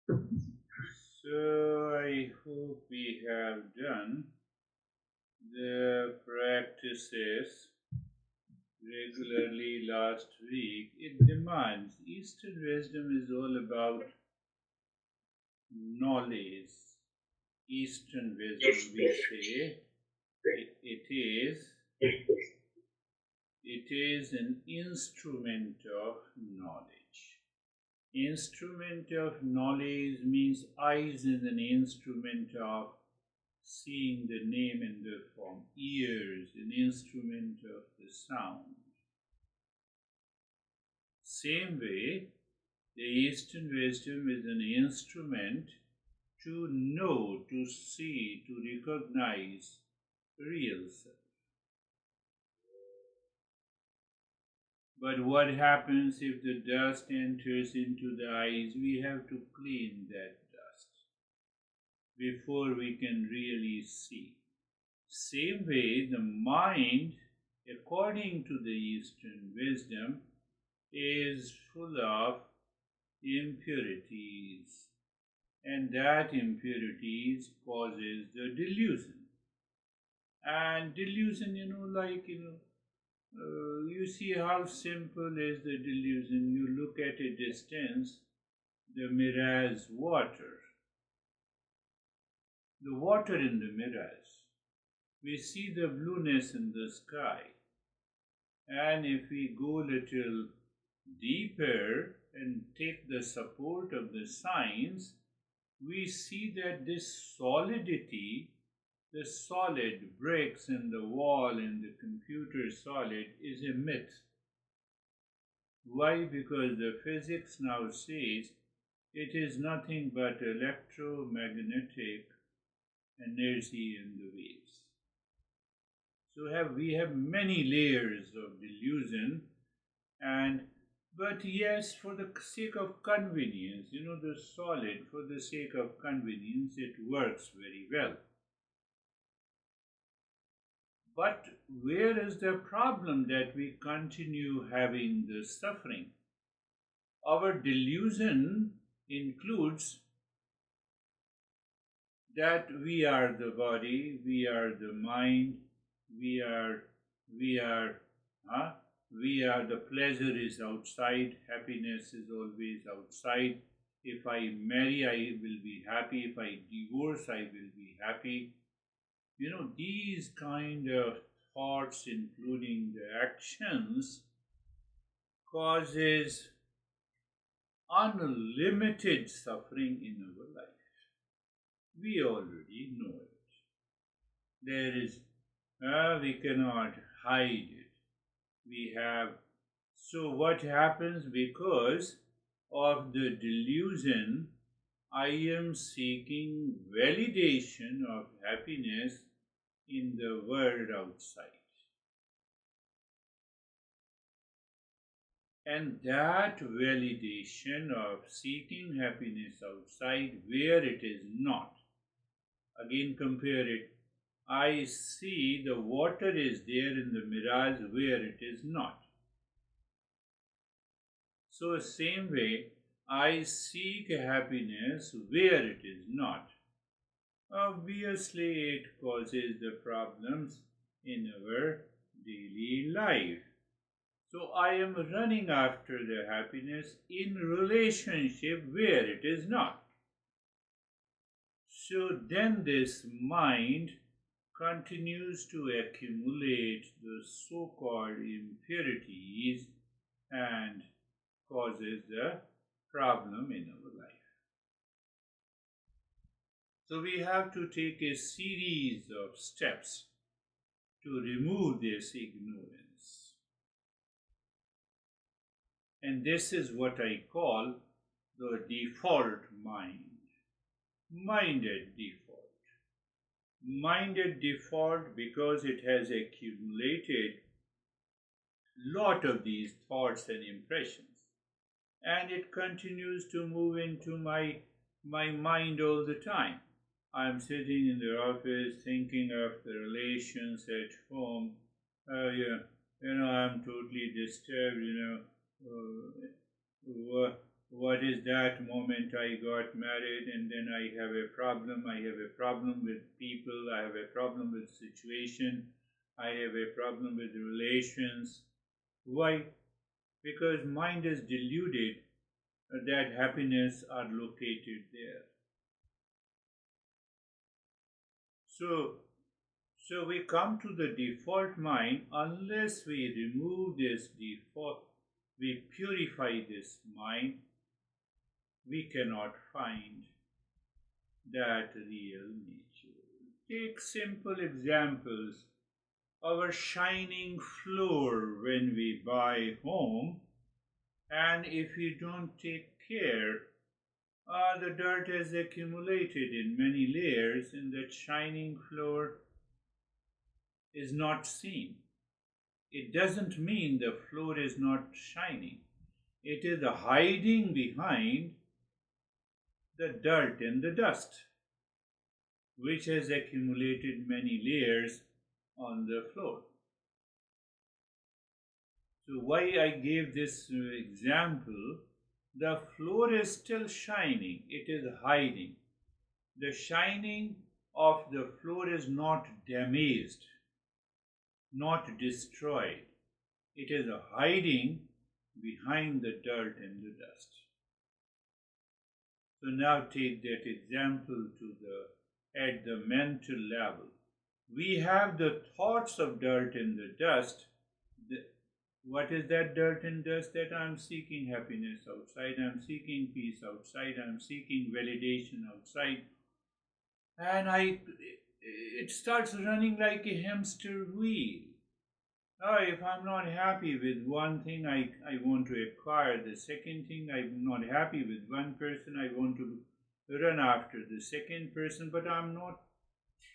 So I hope we have done the practices regularly last week. It demands. Eastern wisdom is all about knowledge. Eastern wisdom, we say, it is an instrument of knowledge. Instrument of knowledge means eyes is an instrument of seeing the name and the form. Ears, an instrument of the sound. Same way, the Eastern wisdom is an instrument to know, to see, to recognize real self. But what happens if the dust enters into the eyes? We have to clean that dust before we can really see. Same way, the mind, according to the Eastern wisdom, is full of impurities, and that impurities causes the delusion. And delusion, you see how simple is the delusion. You look at a distance, the mirage water, the water in the mirage. We see the blueness in the sky. And if we go little deeper and take the support of the science, we see that this solidity, the solid bricks in the wall in the computer solid, is a myth. Why? Because the physics now says it is nothing but electromagnetic energy in the waves. So we have many layers of delusion, and but yes, for the sake of convenience, the solid, for the sake of convenience, it works very well. But where is the problem that we continue having the suffering? Our delusion includes that we are the body, we are the mind, we are, we are, huh? We are, the pleasure is outside, happiness is always outside. If I marry, I will be happy. If I divorce, I will be happy. These kind of thoughts, including the actions, causes unlimited suffering in our life. We already know it. There is, we cannot hide it. We have, so what happens because of the delusion? I am seeking validation of happiness in the world outside. And that validation of seeking happiness outside where it is not. Again, compare it. I see the water is there in the mirage where it is not. So, same way, I seek happiness where it is not. Obviously, it causes the problems in our daily life. So I am running after the happiness in relationship where it is not. So then this mind continues to accumulate the so-called impurities and causes the problem in our life. So we have to take a series of steps to remove this ignorance. And this is what I call the default mind. Minded default. Minded default because it has accumulated lot of these thoughts and impressions, and it continues to move into my mind all the time. I'm sitting in the office thinking of the relations at home. I'm totally disturbed. What is that moment I got married and then I have a problem? I have a problem with people, I have a problem with situation, I have a problem with relations. Why? Because mind is deluded that happiness are located there. So, so we come to the default mind. Unless we remove this default, we purify this mind, we cannot find that real nature. Take simple examples. Our shining floor when we buy home, and if you don't take care, the dirt has accumulated in many layers, and that shining floor is not seen. It doesn't mean the floor is not shining. It is hiding behind the dirt and the dust, which has accumulated many layers on the floor. So why I gave this example, the floor is still shining, it is hiding. The shining of the floor is not damaged, not destroyed. It is hiding behind the dirt and the dust. So now take that example at the mental level. We have the thoughts of dirt and the dust. What is that dirt and dust? That I'm seeking happiness outside, I'm seeking peace outside, I'm seeking validation outside. And it starts running like a hamster wheel. Oh, if I'm not happy with one thing, I want to acquire the second thing. I'm not happy with one person, I want to run after the second person, but I'm not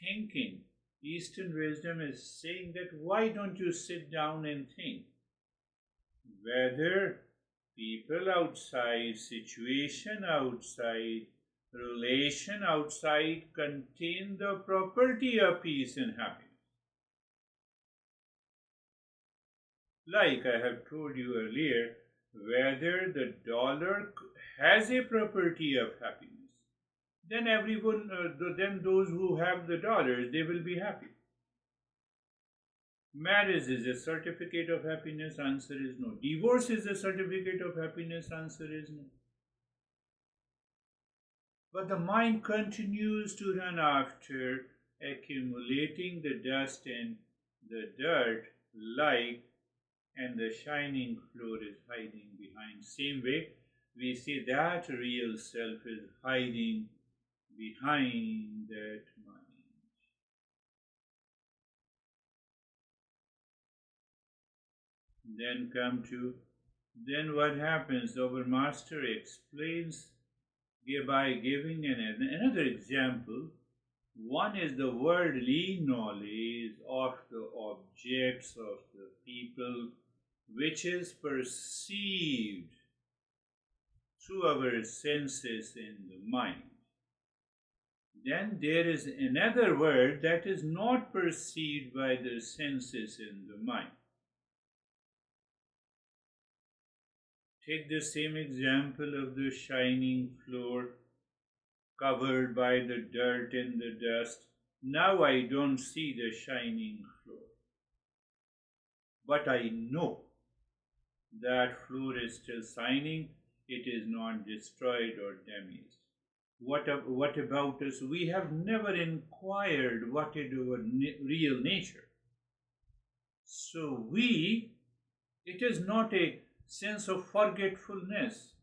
thinking. Eastern wisdom is saying that why don't you sit down and think whether people outside, situation outside, relation outside contain the property of peace and happiness. Like I have told you earlier, whether the dollar has a property of happiness, then everyone, then those who have the dollars, they will be happy. Marriage is a certificate of happiness, answer is no. Divorce is a certificate of happiness, answer is no. But the mind continues to run after accumulating the dust and the dirt like, and the shining floor is hiding behind. Same way, we see that real self is hiding behind that mind. Then what happens? Our master explains by giving another example. One is the worldly knowledge of the objects, of the people, which is perceived through our senses in the mind. Then there is another world that is not perceived by the senses in the mind. Take the same example of the shining floor covered by the dirt and the dust. Now I don't see the shining floor, but I know that floor is still shining, it is not destroyed or damaged. What about us? We have never inquired what is our real nature. So it is not a sense of forgetfulness.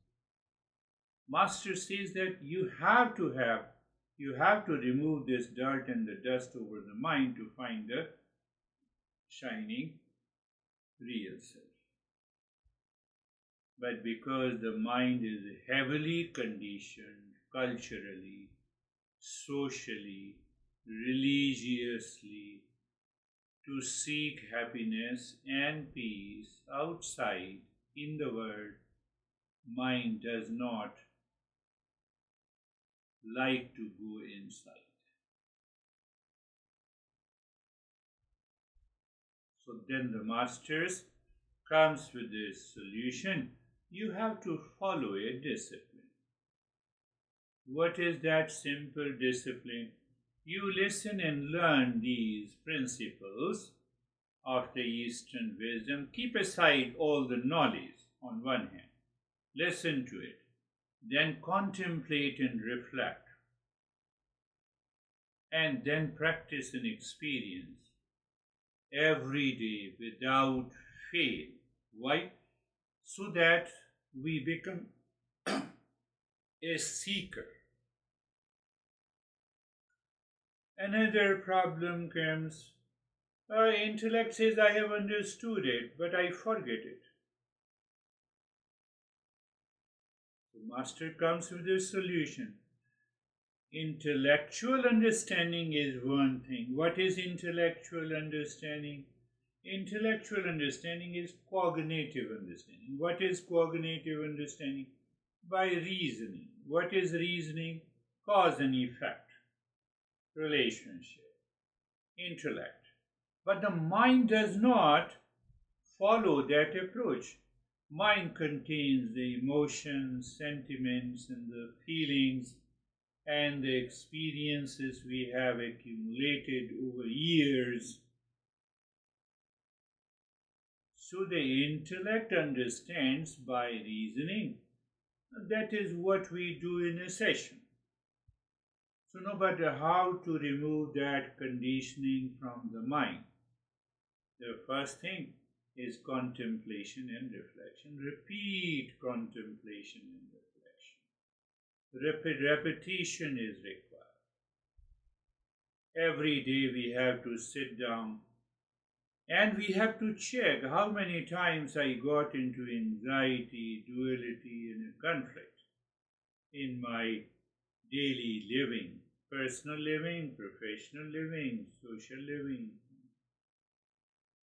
Master says that you have to remove this dirt and the dust over the mind to find the shining real self. But because the mind is heavily conditioned culturally, socially, religiously to seek happiness and peace outside in the world, mind does not like to go inside. So then the masters comes with this solution you have to follow a discipline. What is that simple discipline? You listen and learn these principles of the Eastern wisdom. Keep aside all the knowledge on one hand. Listen to it. Then contemplate and reflect. And then practice and experience every day without fail. Why? So that we become a seeker. Another problem comes. Intellect says, I have understood it, but I forget it. The master comes with a solution. Intellectual understanding is one thing. What is intellectual understanding? Intellectual understanding is cognitive understanding. What is cognitive understanding? By reasoning. What is reasoning? Cause and effect, relationship, intellect. But the mind does not follow that approach. Mind contains the emotions, sentiments, and the feelings and the experiences we have accumulated over years. So the intellect understands by reasoning. That is what we do in a session. So no matter how to remove that conditioning from the mind, the first thing is contemplation and reflection. Repeat contemplation and reflection. Repetition is required. Every day we have to sit down and we have to check how many times I got into anxiety, duality, and a conflict in my daily living, personal living, professional living, social living.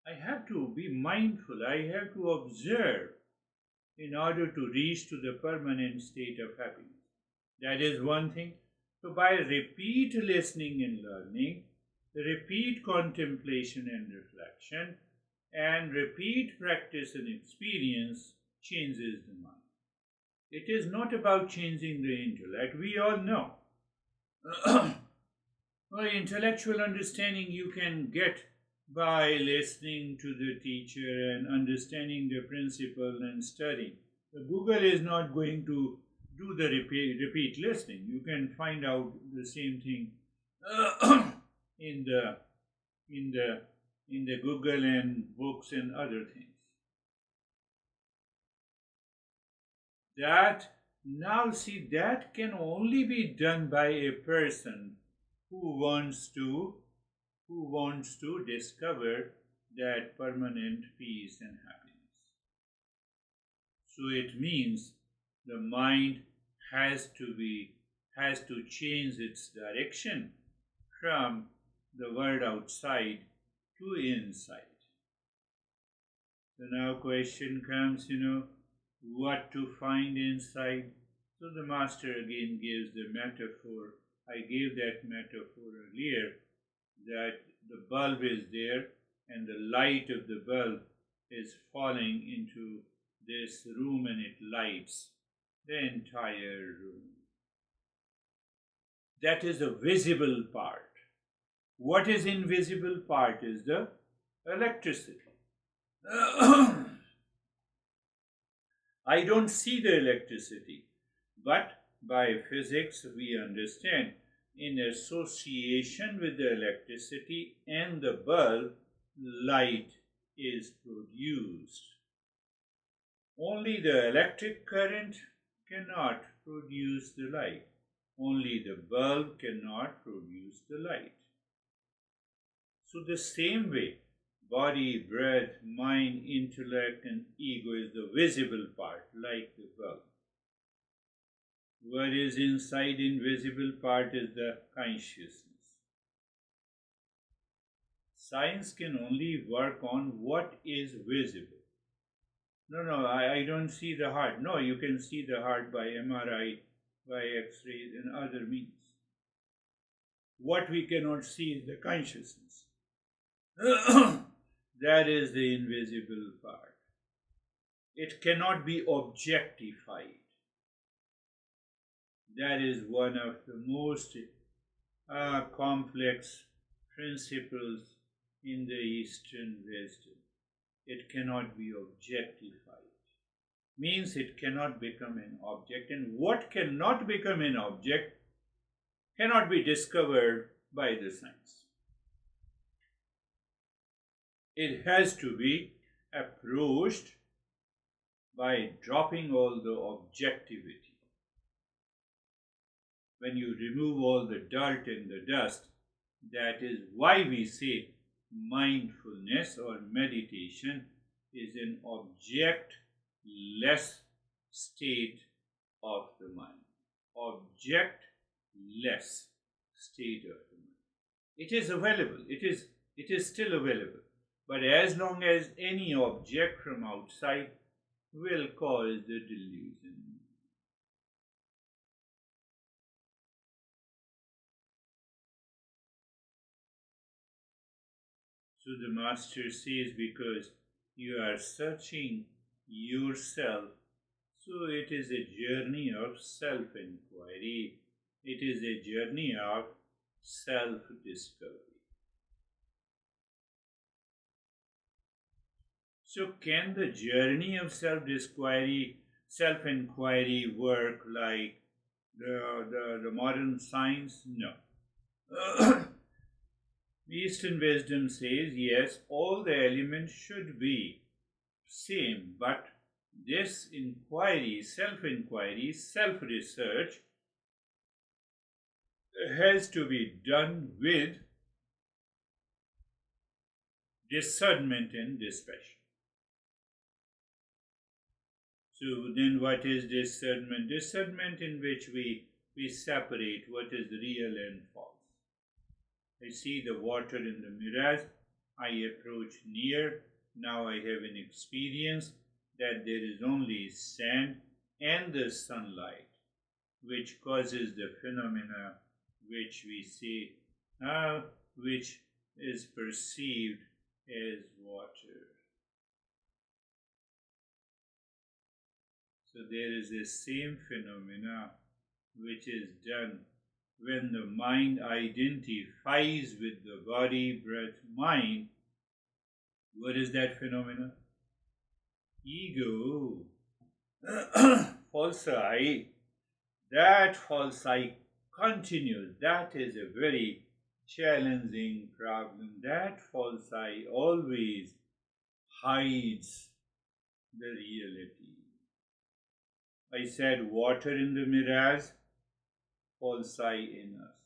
I have to be mindful, I have to observe in order to reach to the permanent state of happiness. That is one thing. So by repeat listening and learning, repeat contemplation and reflection, and repeat practice and experience changes the mind. It is not about changing the intellect. We all know. Well, intellectual understanding you can get by listening to the teacher and understanding the principle and studying. Google is not going to do the repeat listening. You can find out the same thing in the Google and books and other things. That can only be done by a person who wants to discover that permanent peace and happiness. So it means the mind has to change its direction from the world outside to inside. So now question comes, what to find inside. So the master again gives the metaphor. I gave that metaphor earlier, that the bulb is there and the light of the bulb is falling into this room and it lights the entire room. That is the visible part. What is invisible part is the electricity. I don't see the electricity, but by physics we understand in association with the electricity and the bulb, light is produced. Only the electric current cannot produce the light. Only the bulb cannot produce the light. So the same way, body, breath, mind, intellect, and ego is the visible part, like the bulb. What is inside invisible part is the consciousness. Science can only work on what is visible. No, I don't see the heart. No, you can see the heart by MRI, by X-rays, and other means. What we cannot see is the consciousness. That is the invisible part. It cannot be objectified. That is one of the most complex principles in the Eastern wisdom. It cannot be objectified. Means it cannot become an object, and what cannot become an object cannot be discovered by the science. It has to be approached by dropping all the objectivity. When you remove all the dirt and the dust, that is why we say mindfulness or meditation is an objectless state of the mind. Objectless state of the mind. It is available. It is still available. But as long as any object from outside will cause the delusion. So the master says, because you are searching yourself, so it is a journey of self-inquiry. It is a journey of self-discovery. So can the journey of self-inquiry work like the modern science? No. Eastern wisdom says, yes, all the elements should be same, but this inquiry, self-research has to be done with discernment and dispassion. So then what is discernment? Discernment in which we separate what is real and false. I see the water in the mirage, I approach near, now I have an experience that there is only sand and the sunlight, which causes the phenomena which we see, which is perceived as water. So there is the same phenomena which is done when the mind identifies with the body, breath, mind. What is that phenomena? Ego. False I. That false I continues. That is a very challenging problem. That false I always hides the reality. I said water in the mirage, false I in us.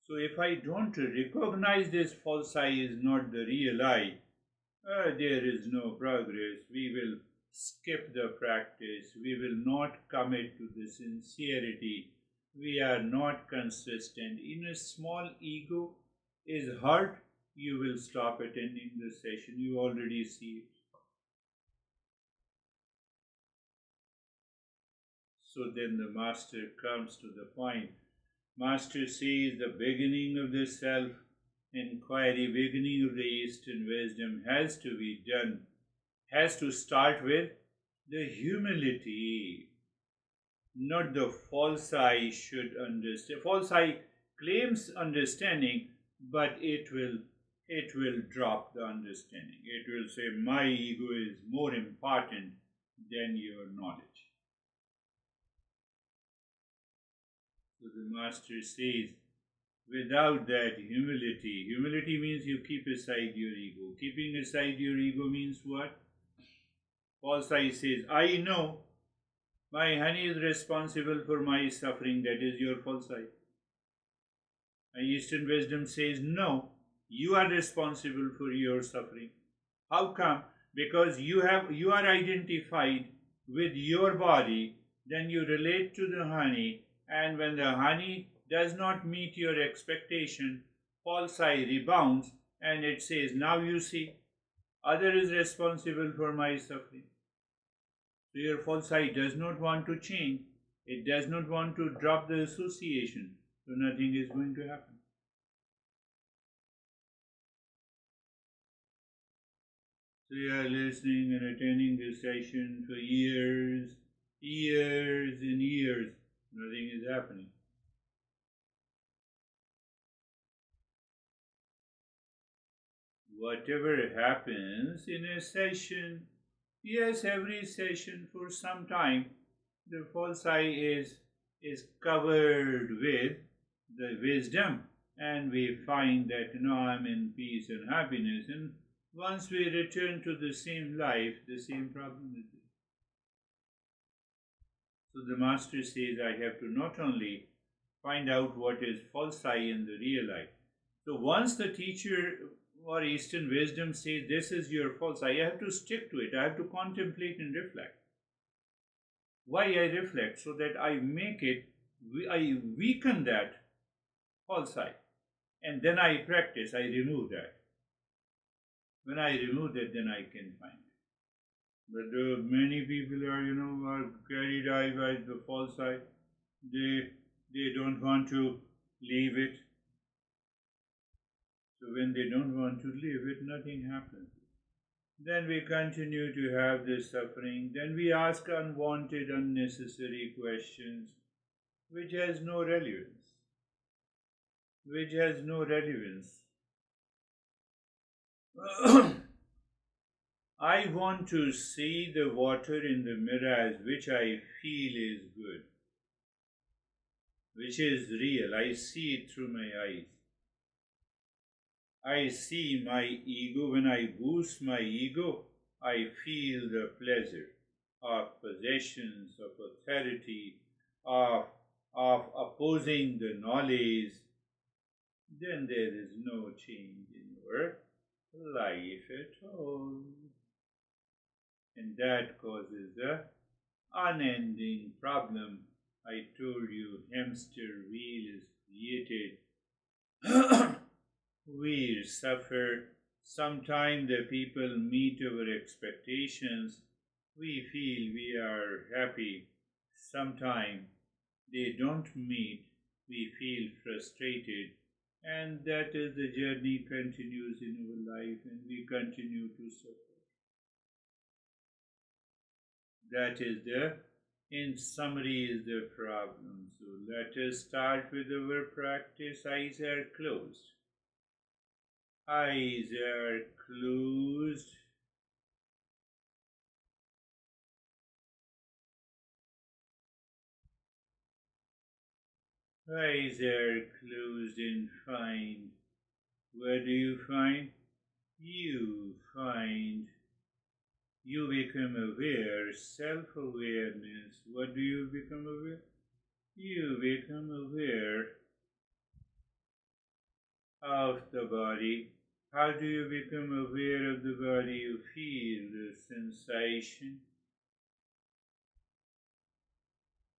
So if I don't recognize this false I is not the real I, there is no progress. We will skip the practice. We will not commit to the sincerity. We are not consistent. In a small ego is hurt, you will stop attending the session. You already see it. So then the master comes to the point. Master says the beginning of the self-inquiry, beginning of the Eastern wisdom has to be done, has to start with the humility. Not the false I should understand. False I claims understanding, but it will drop the understanding. It will say my ego is more important than your knowledge. So the master says, without that humility means you keep aside your ego. Keeping aside your ego means what? False I says, I know my honey is responsible for my suffering. That is your false I. Eastern wisdom says, no, you are responsible for your suffering. How come? Because you are identified with your body, then you relate to the honey, and when the honey does not meet your expectation, false I rebounds and it says, now you see, other is responsible for my suffering. So your false I does not want to change. It does not want to drop the association. So nothing is going to happen. So you are listening and attending this session for years, years and years. Nothing is happening. Whatever happens in a session, yes, every session for some time, the false I is covered with the wisdom, and we find that I'm in peace and happiness. And once we return to the same life, the same problem is there. So the master says, I have to not only find out what is false I in the real I. So once the teacher or Eastern wisdom says this is your false I have to stick to it. I have to contemplate and reflect. Why I reflect? So that I weaken that false I. And then I practice, I remove that. When I remove that, then I can find it. But many people are carried away by the false I. They don't want to leave it. So when they don't want to leave it, nothing happens. Then we continue to have this suffering. Then we ask unwanted, unnecessary questions, which has no relevance. Which has no relevance. I want to see the water in the mirrors which I feel is good, which is real. I see it through my eyes. I see my ego. When I boost my ego, I feel the pleasure of possessions, of authority, of opposing the knowledge. Then there is no change in your life at all. And that causes the unending problem. I told you, hamster wheel is created. We suffer. Sometimes the people meet our expectations. We feel we are happy. Sometimes they don't meet. We feel frustrated. And that is the journey continues in our life, and we continue to suffer. That is in summary, is the problem. So let us start with our practice. Eyes are closed. Eyes are closed. Eyes are closed and find. What do you find? You find. You become aware, self-awareness. What do you become aware? You become aware of the body. How do you become aware of the body? You feel the sensation.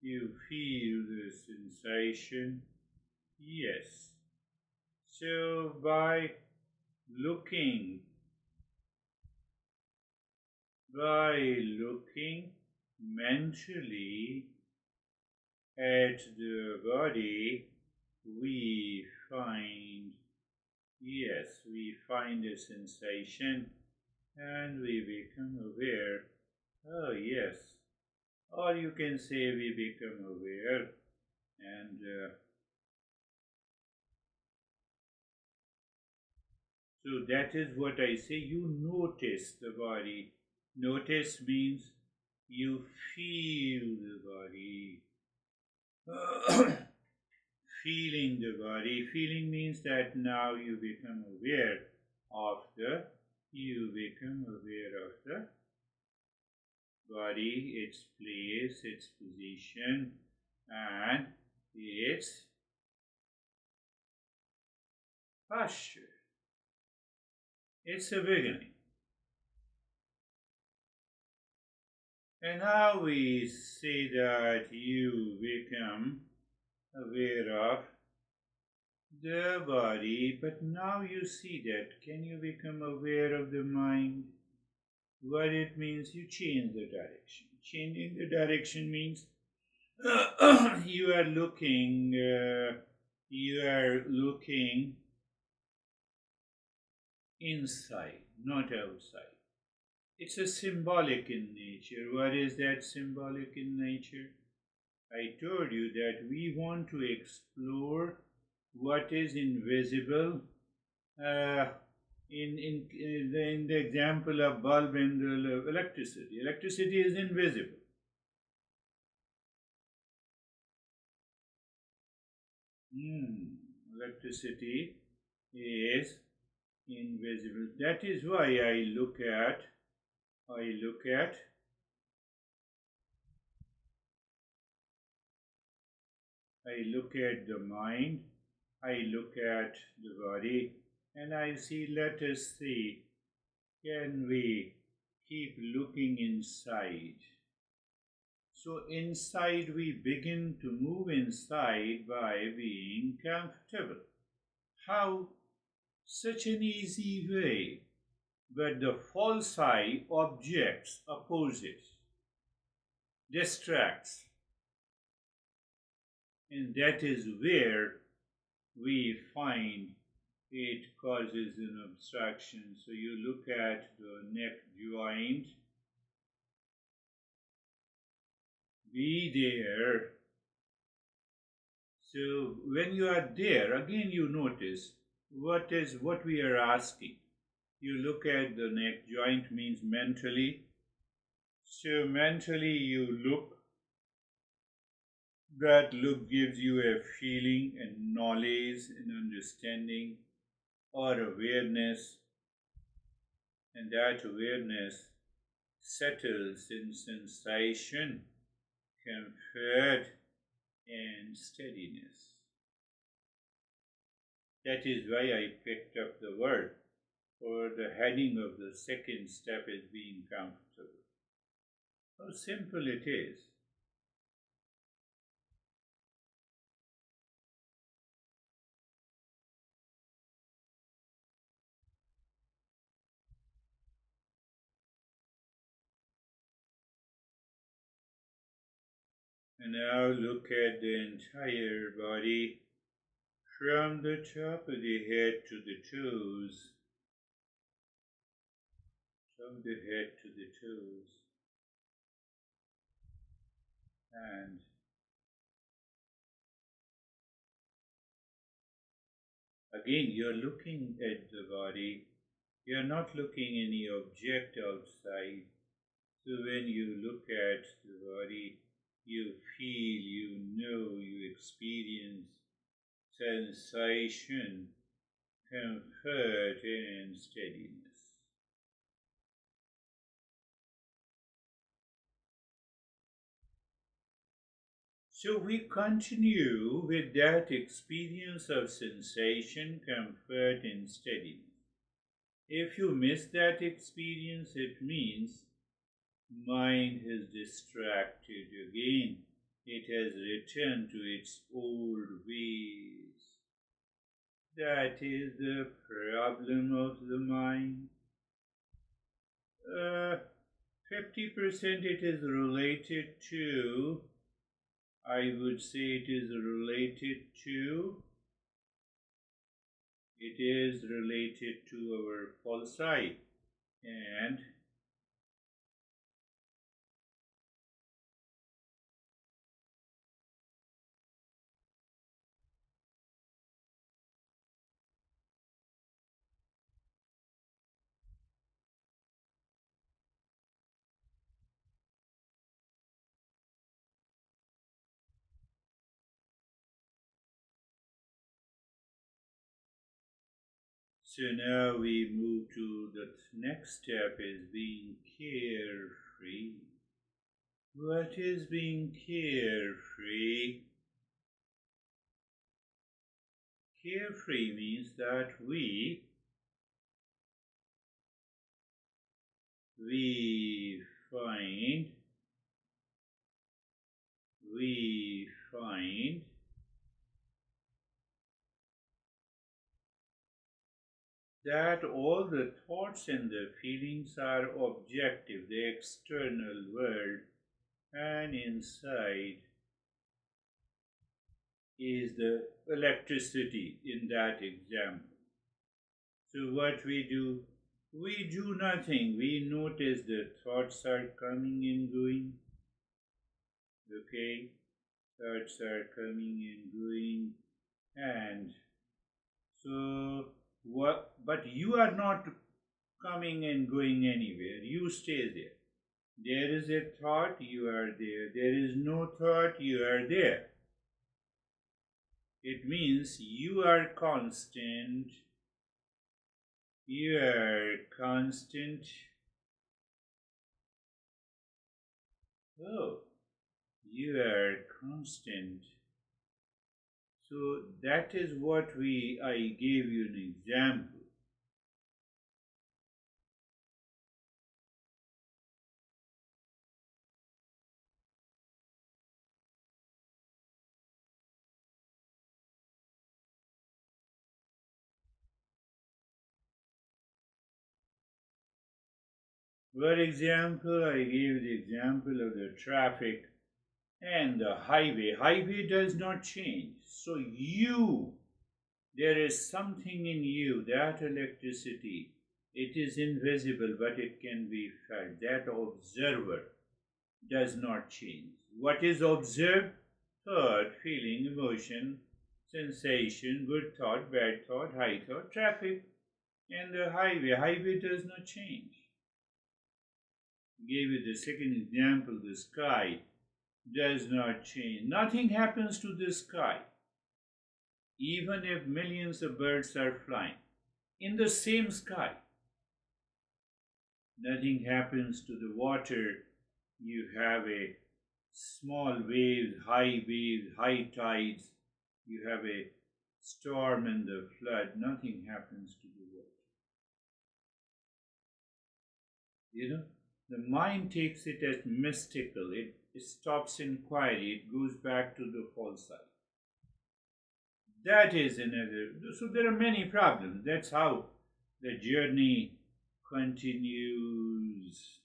You feel the sensation. Yes. So by looking mentally at the body, we find a sensation, and we become aware. Oh, yes. Or you can say we become aware, and so that is what I say. You notice the body. Notice means you feel the body. Feeling the body. Feeling means that now you become aware of the body, its place, its position, and its posture. It's a beginning. And now we say that you become aware of the body, but now you see that. Can you become aware of the mind? What it means, you change the direction. Changing the direction means you are looking inside, not outside. It's a symbolic in nature. What is that symbolic in nature? I told you that we want to explore what is invisible. Uh, in the example of bulb and electricity, electricity is invisible. Electricity is invisible. That is why I look at the mind, I look at the body, and I see, let us see, can we keep looking inside? So, inside, we begin to move inside by being comfortable. How? Such an easy way. But the false eye objects, opposes, distracts, and that is where we find it causes an obstruction. So you look at the neck joint, be there. So when you are there, again you notice what we are asking. You look at the neck joint means mentally. So mentally you look. That look gives you a feeling and knowledge and understanding or awareness, and that awareness settles in sensation, comfort, and steadiness. That is why I picked up the word, for the heading of the second step is being comfortable. How simple it is. And now look at the entire body from the top of the head to the toes. From the head to the toes. And again, you're looking at the body. You're not looking any object outside. So when you look at the body, you feel, you know, you experience sensation, comfort, and steadiness. So we continue with that experience of sensation, comfort, and steadiness. If you miss that experience, it means mind has distracted again. It has returned to its old ways. That is the problem of the mind. 50% it is related to, I would say it is related to our false eye, and so now we move to the next step is being carefree. What is being carefree? Carefree means that we find that all the thoughts and the feelings are objective, the external world, and inside is the electricity in that example. So what we do, We do nothing. We notice the thoughts are coming and going. Okay? Thoughts are coming and going. And so, what? But you are not coming and going anywhere. You stay there. There is a thought, you are there. There is no thought, you are there. It means you are constant. You are constant. Oh, you are constant. So that is what I gave you an example. For example, I gave the example of the traffic and the highway. Highway does not change. So there is something in you, that electricity. It is invisible, but it can be felt. That observer does not change. What is observed? Thought, feeling, emotion, sensation, good thought, bad thought, high thought, traffic, and the highway. Highway does not change. Gave you the second example, the sky does not change. Nothing happens to the sky, even if millions of birds are flying in the same sky. Nothing happens to the water. You have a small waves, high tides. You have a storm and the flood. Nothing happens to the water. You know, the mind takes it as mystical. It stops inquiry. It goes back to the false side. That is another. So there are many problems. That's how the journey continues.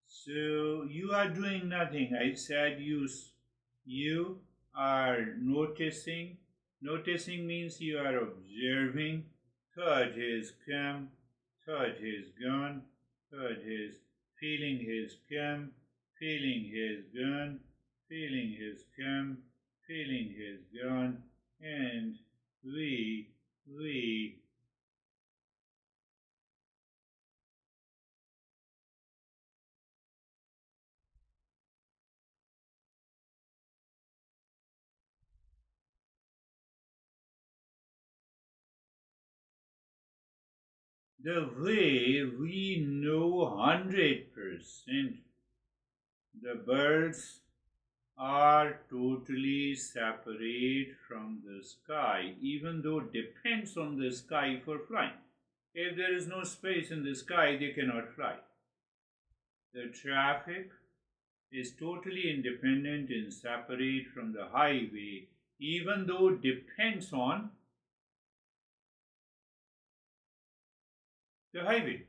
So you are doing nothing. I said you are noticing. Noticing means you are observing. Thought has come, thought has gone, thought has feeling has come, feeling has gone, feeling has come, feeling has gone, and we the way we know 100% the birds are totally separate from the sky, even though depends on the sky for flying. If there is no space in the sky, they cannot fly. The traffic is totally independent and separate from the highway, even though depends on the highway.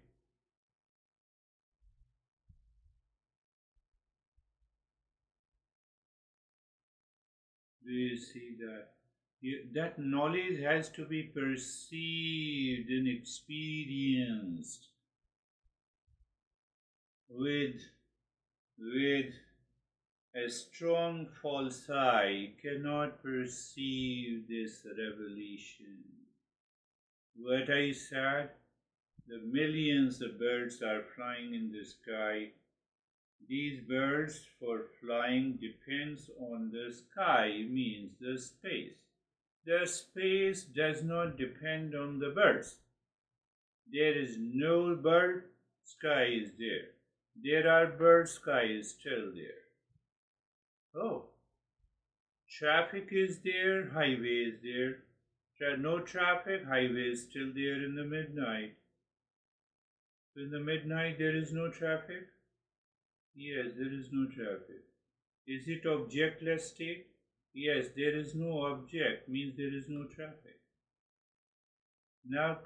Do you see that? That knowledge has to be perceived and experienced with a strong false eye cannot perceive this revelation. What I said, the millions of birds are flying in the sky. These birds for flying depends on the sky, means the space. The space does not depend on the birds. There is no bird, sky is there. There are birds, sky is still there. Oh, traffic is there, highway is there. No traffic, highway is still there in the midnight. In the midnight there is no traffic? Yes, there is no traffic. Is it objectless state? Yes, there is no object, means there is no traffic. Now,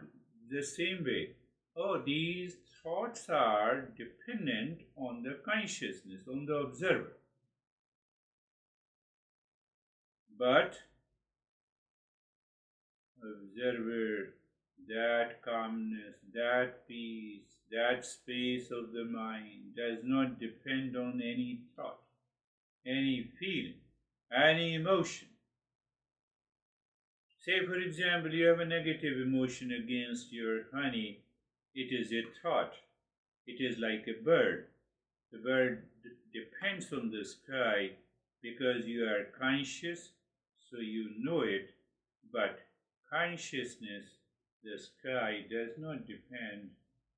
the same way, oh, these thoughts are dependent on the consciousness, on the observer. But observer that calmness, that peace, that space of the mind does not depend on any thought, any feeling, any emotion. Say, for example, you have a negative emotion against your honey. It is a thought. It is like a bird. The bird depends on the sky because you are conscious, so you know it. But consciousness, the sky, does not depend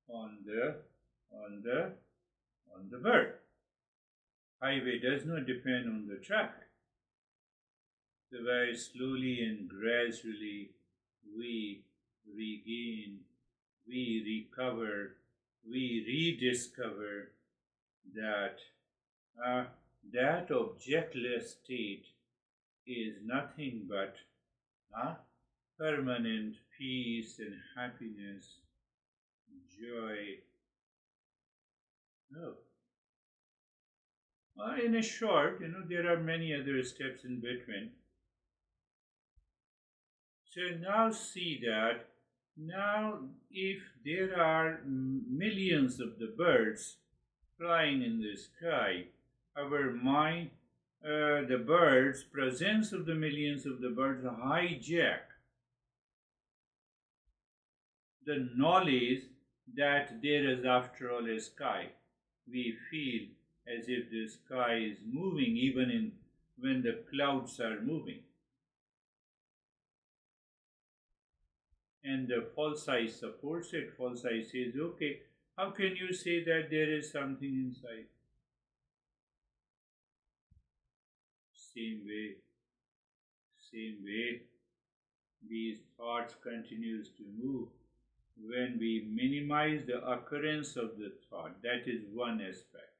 on the bird. Highway does not depend on the traffic. So very slowly and gradually we regain, we recover, we rediscover that objectless state is nothing but permanent peace and happiness, joy. No. In a short, there are many other steps in between. So now see that now if there are millions of the birds flying in the sky, our mind, the birds, presence of the millions of the birds hijack the knowledge that there is after all a sky. We feel as if the sky is moving even when the clouds are moving. And the false eye supports it. False eye says, okay, how can you say that there is something inside? Same way, these thoughts continues to move. When we minimize the occurrence of the thought, that is one aspect.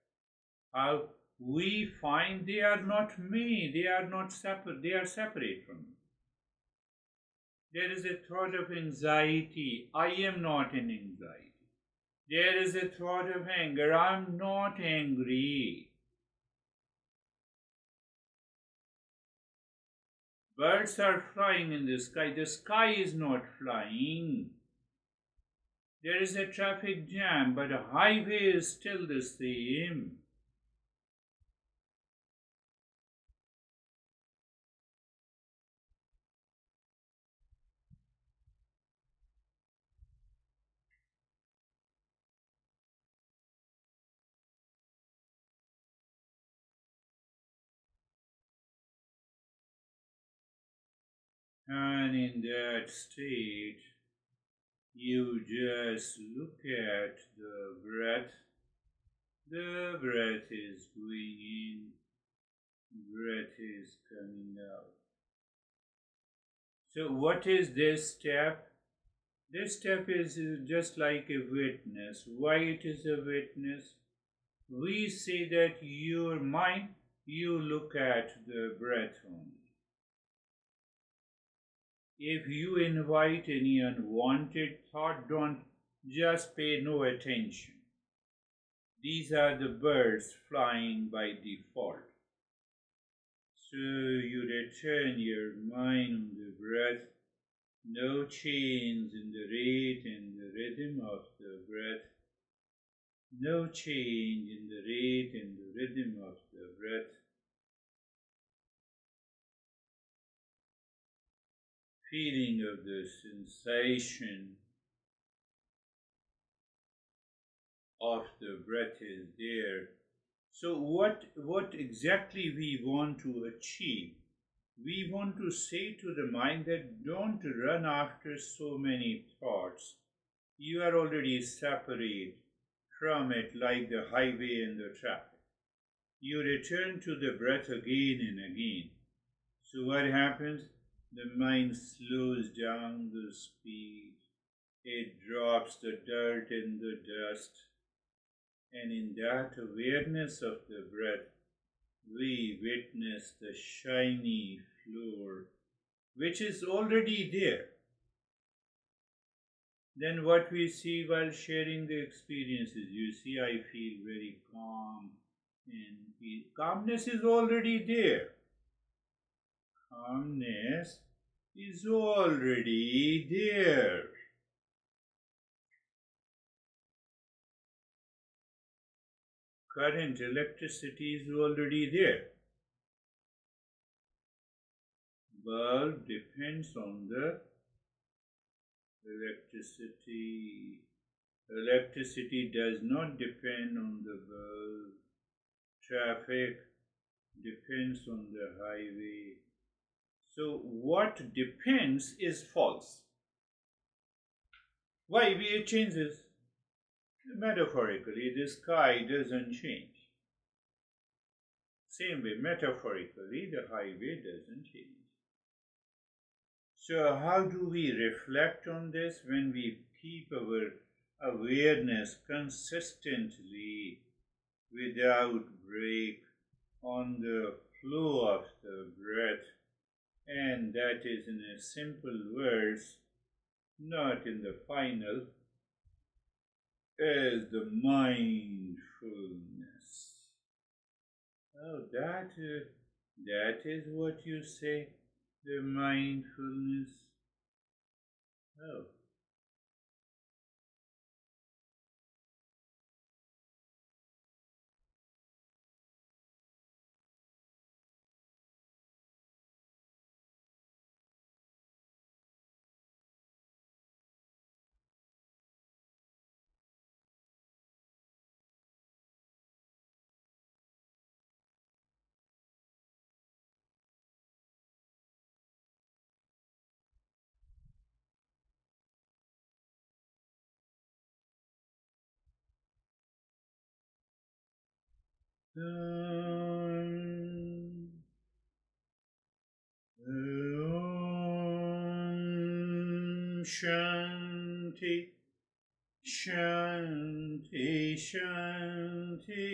How we find they are not me, they are not separate, they are separate from me. There is a thought of anxiety, I am not in anxiety. There is a thought of anger, I am not angry. Birds are flying in the sky is not flying. There is a traffic jam, but a highway is still the same. And in that state, you just look at the breath. The breath is going in, breath is coming out. So, what is this step? This step is just like a witness. Why it is a witness? We say that your mind, you look at the breath only. If you invite any unwanted thought, don't just pay no attention. These are the birds flying by default. So you return your mind on the breath, no change in the rate and the rhythm of the breath, no change in the rate and the rhythm of the breath. Feeling of the sensation of the breath is there. So what exactly we want to achieve? We want to say to the mind that don't run after so many thoughts. You are already separate from it like the highway and the traffic. You return to the breath again and again. So what happens? The mind slows down the speed. It drops the dirt and the dust. And in that awareness of the breath, we witness the shiny floor, which is already there. Then what we see while sharing the experiences, you see, I feel very calm, and calmness is already there. Calmness is already there. current electricity is already there. Bulb depends on the electricity. Electricity does not depend on the bulb. Traffic depends on the highway. So what depends is false. Why? It changes. Metaphorically, the sky doesn't change. Same way, metaphorically, the highway doesn't change. So how do we reflect on this? When we keep our awareness consistently, without break, on the flow of the breath, and that is in a simple verse, not in the final, as the mindfulness. Oh, that is what you say, the mindfulness. Oh. Shanti, Shanti, Shanti.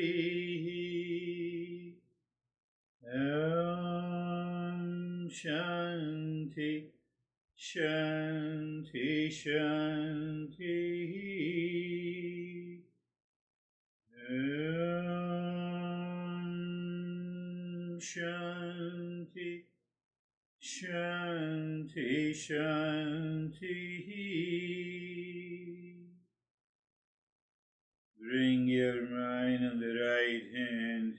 Shanti, Shanti, Shanti. Shanti, Shanti, Shanti. Bring your mind on the right hand,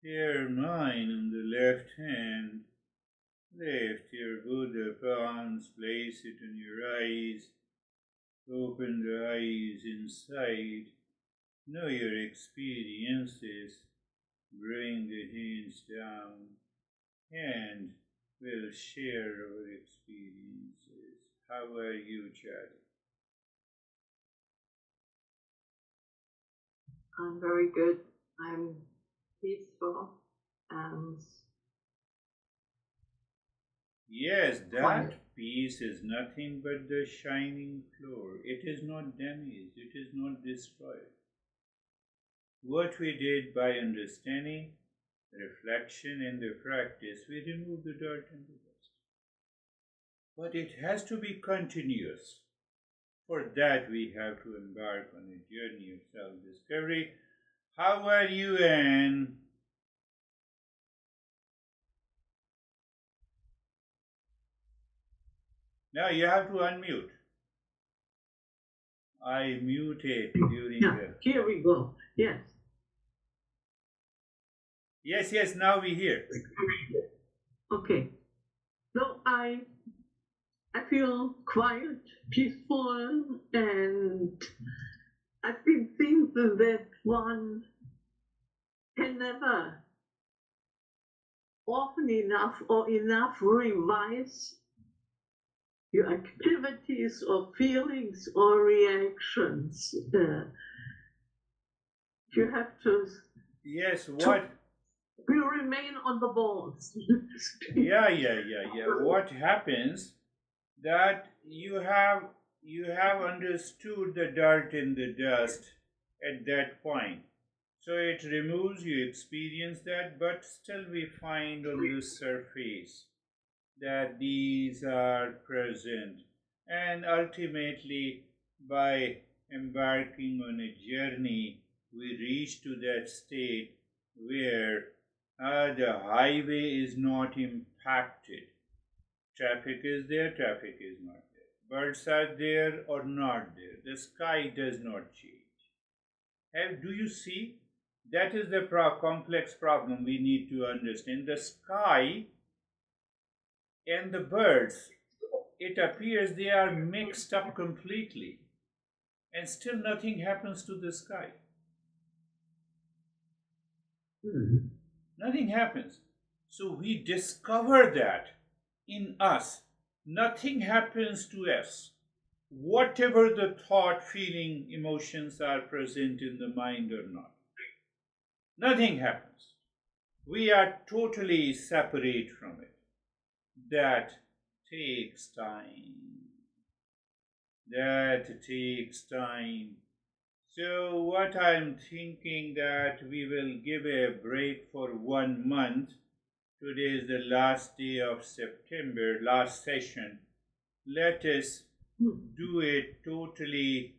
your mind on the left hand. Lift your Buddha palms, place it on your eyes. Open the eyes inside. Know your experiences. Bring the hands down, and we'll share our experiences. How are you, Charlie? I'm very good. I'm peaceful and yes, that quiet. peace is nothing but the shining floor. It is not damaged, it is not destroyed. What we did by understanding, reflection, and the practice, we remove the dirt and the dust. But it has to be continuous. For that, we have to embark on a journey of self-discovery. How are you, Anne? Now you have to unmute. I muted during the... Here we go. Yes. Yes, now we hear. Okay. So I feel quiet, peaceful, and I've been thinking that one can never often enough or enough revise your activities or feelings or reactions. You have to... Yes, what? We remain on the balls. Yeah. What happens that you have understood the dirt and the dust at that point. So it removes, you experience that, but still we find on the surface that these are present. And ultimately, by embarking on a journey, we reach to that state where the highway is not impacted. Traffic is there, traffic is not there. Birds are there or not there. The sky does not change. Do you see That is the complex problem we need to understand. The sky and the birds, it appears they are mixed up completely, and still nothing happens to the sky. Nothing happens. So we discover that in us, nothing happens to us. Whatever the thought, feeling, emotions are present in the mind or not, nothing happens. We are totally separate from it. That takes time. That takes time. So what I'm thinking that we will give a break for 1 month. Today is the last day of September, last session. Let us do it totally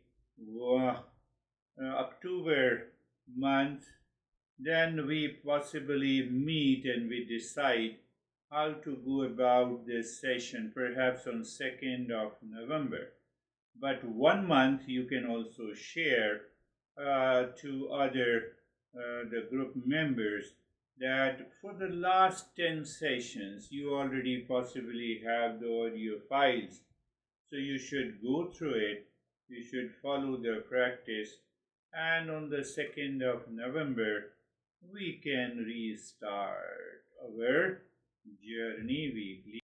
October month. Then we possibly meet and we decide how to go about this session, perhaps on 2nd of November. But 1 month you can also share to other the group members that for the last 10 sessions you already possibly have the audio files, so you should go through it, you should follow the practice, and on the 2nd of November we can restart our journey weekly.